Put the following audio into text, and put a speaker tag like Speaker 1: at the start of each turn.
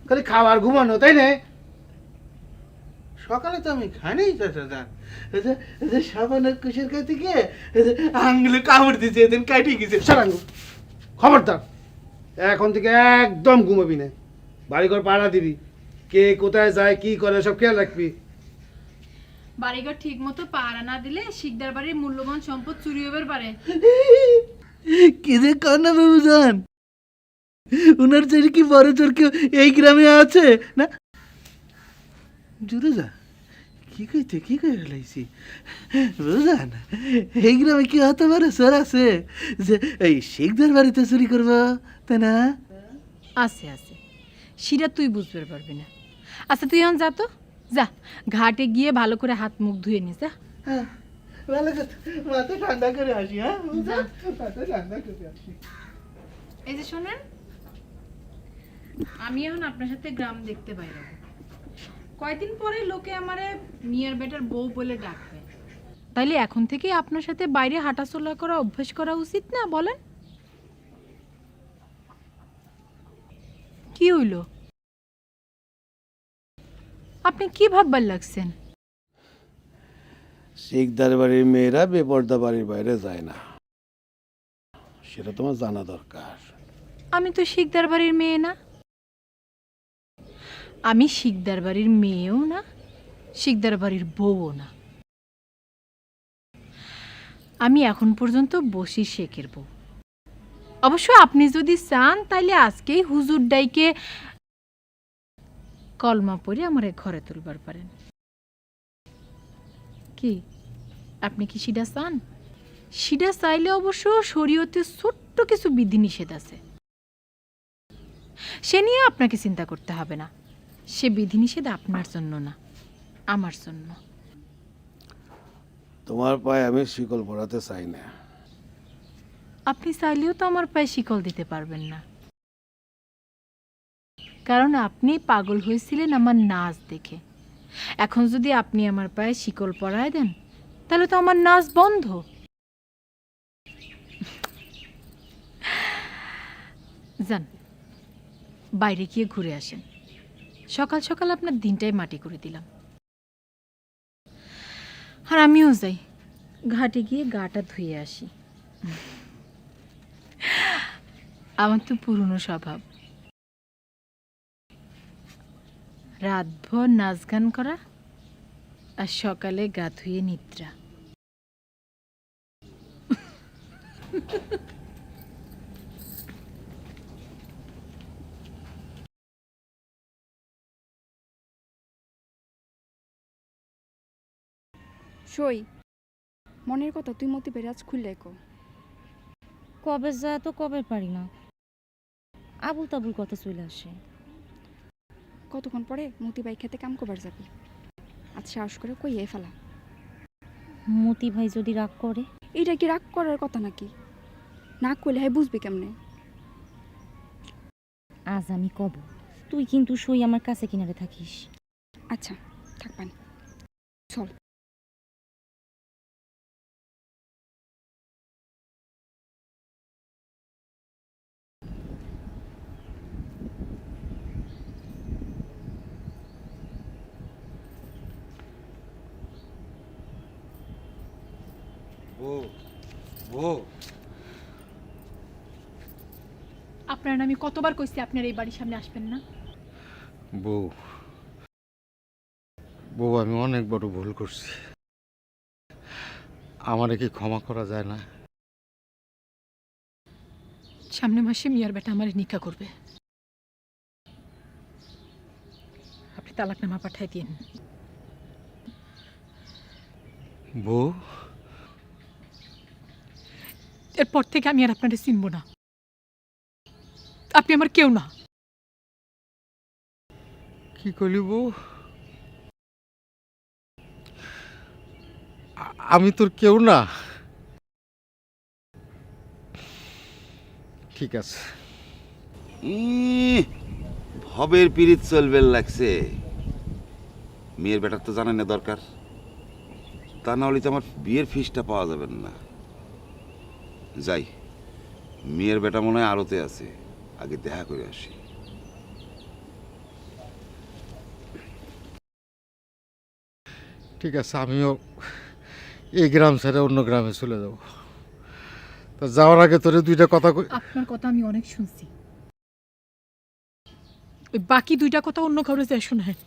Speaker 1: খালি খাবার ঘুমানো, তাই না? সকালে তো আমি খাইনি চাচা। সাবানের কুশের কাছে গিয়ে আঙুলে কামড় দিচ্ছে, এদিন কাটি গেছে। সারাঙ্গ খবরদার, এখন থেকে একদম ঘুমাবি না। বাড়িঘর পাড়া দিবি, কে কোথায় যায় কি করে সব খেয়াল রাখবি।
Speaker 2: বাড়িঘর ঠিক মতো পাহারা না দিলে শিকদার বাড়ির মূল্যবান সম্পদ চুরি হবার পারে।
Speaker 1: কি যে কান্না বাবুজান, উনার চেয়ে কি বড় চোর কেউ এই গ্রামে আছে না? জুড়ে যা, কি কই ফেলাইছি বুঝান, এই গ্রামে কি হতে পারে চোর আছে যে এই শিখদের বাড়িতে চুরি করবো, তাই না?
Speaker 2: আছে আছে, সেটা তুই বুঝতে পারবি না। আচ্ছা তুই এখন যা তো, যা ঘাটে গিয়ে ভালো করে হাত মুখ ধুয়ে নিস। যা
Speaker 1: হ্যাঁ, ভালো কথা, মাথা ঠান্ডা করে আসি। হ্যাঁ, মাথা ঠান্ডা করে আসি।
Speaker 2: এই যে শোনেন, আমি এখন আপনার সাথে গ্রাম দেখতে বাইরে কয়দিন পরে লোকে আমারে মিয়ার বেটার বউ বলে ডাকবে, তাইলে এখন থেকে আপনার সাথে বাইরে হাঁটাচলা করা অভ্যাস করা উচিত না? বলেন কি হইল? আপনি কি ভাববার লাগছেন?
Speaker 1: শিখদার বাড়ির মেয়েরা বেপর্দা বাড়ির বাইরে যায় না, সেটা তোমার জানা দরকার।
Speaker 2: আমি তো শিকদার বাড়ির মেয়ে না, আমি শিকদার বাড়ির মেয়েও না, শিকদার বাড়ির বউও না। আমি এখন পর্যন্ত বসি শেখের বউ। অবশ্য আপনি যদি চান তাইলে আজকেই হুজুর ডাইকে কলমা পড়ে আমার ঘরে তুলবার পারেন। কি আপনি কি সিডা চান? সিডা চাইলে অবশ্য শরীয়তে ছোট্ট কিছু বিধিনিষেধ আছে, সে নিয়ে আপনাকে চিন্তা করতে হবে না। সে বিধিনিষেধ আপনার জন্য না, আমার জন্য।
Speaker 1: তোমার পায়ে আমি শিকল পরাতে চাই না।
Speaker 2: আপনি চাইলেও তো আমার পায়ে শিকল দিতে পারবেন না, কারণ আপনি পাগল হয়েছিলেন আমার নাচ দেখে। এখন যদি আপনি আমার পায়ে শিকল পরায় দেন তাহলে তো আমার নাচ বন্ধ। যান বাইরে গিয়ে ঘুরে আসেন, সকাল সকাল আপনার দিনটাই মাটি করে দিলাম। আর আমিও যাই ঘাটে গিয়ে গাটা ধুয়ে আসি। আমার তো পুরনো স্বভাব, রাতভর নাচ গান করা আর সকালে গা ধুয়ে নিদ্রা।
Speaker 3: সই মনের কথা তুই মতি বেরাজ খুললে কো।
Speaker 4: কবে যায় তো কবে পারি না, আবুল তাবুল কথা চলে আসে।
Speaker 3: কতক্ষণ পরে মতি বাই খেতে কাম করবার যাবি, আজ সাহস করে কইয়ে ফেলা।
Speaker 4: মতি ভাই যদি রাগ করে?
Speaker 3: এইটা কি রাগ করার কথা নাকি? না করলে হ্যাঁ বুঝবি কেমনে?
Speaker 4: আজ আমি কব, তুই কিন্তু সই আমার কাছে কিনারে থাকিস।
Speaker 3: আচ্ছা থাকবান, চল।
Speaker 2: আপনার আমি কতবার কইছি আপনার এই বাড়ির সামনে আসবেন না।
Speaker 5: বউ, বউ, আমি অনেক বড় ভুল করছি, আমারে কি ক্ষমা করা যায় না?
Speaker 2: সামনে মাসে মিয়ার বেটা আমার নিকা করবে, আপনি তালাকনামা পাঠাই দিন।
Speaker 5: বউ,
Speaker 2: এরপর থেকে আমি আর আপনারে চিনব না, আপনি আমার কেউ না।
Speaker 5: কি করলি বউ? আমি তোর কেউ না? ঠিক আছে।
Speaker 6: ভবের পিরিত চলবে লাগছে। মেয়ের বেটার তো জানেন না দরকার, তা না হলে তো আমার বিয়ের ফিসটা পাওয়া যাবে না। যাই, মেয়ের বেটা মনে হয় আড়তে আছে, আগে দেখা করে আসি।
Speaker 5: ঠিক আছে, আমিও এই গ্রাম ছেড়ে অন্য গ্রামে চলে যাব। তা যাওয়ার আগে তোরে দুইটা কথা কই।
Speaker 2: আপনার কথা আমি অনেক শুনছি, ওই বাকি দুইটা কথা অন্য কারো যায় শোনেন।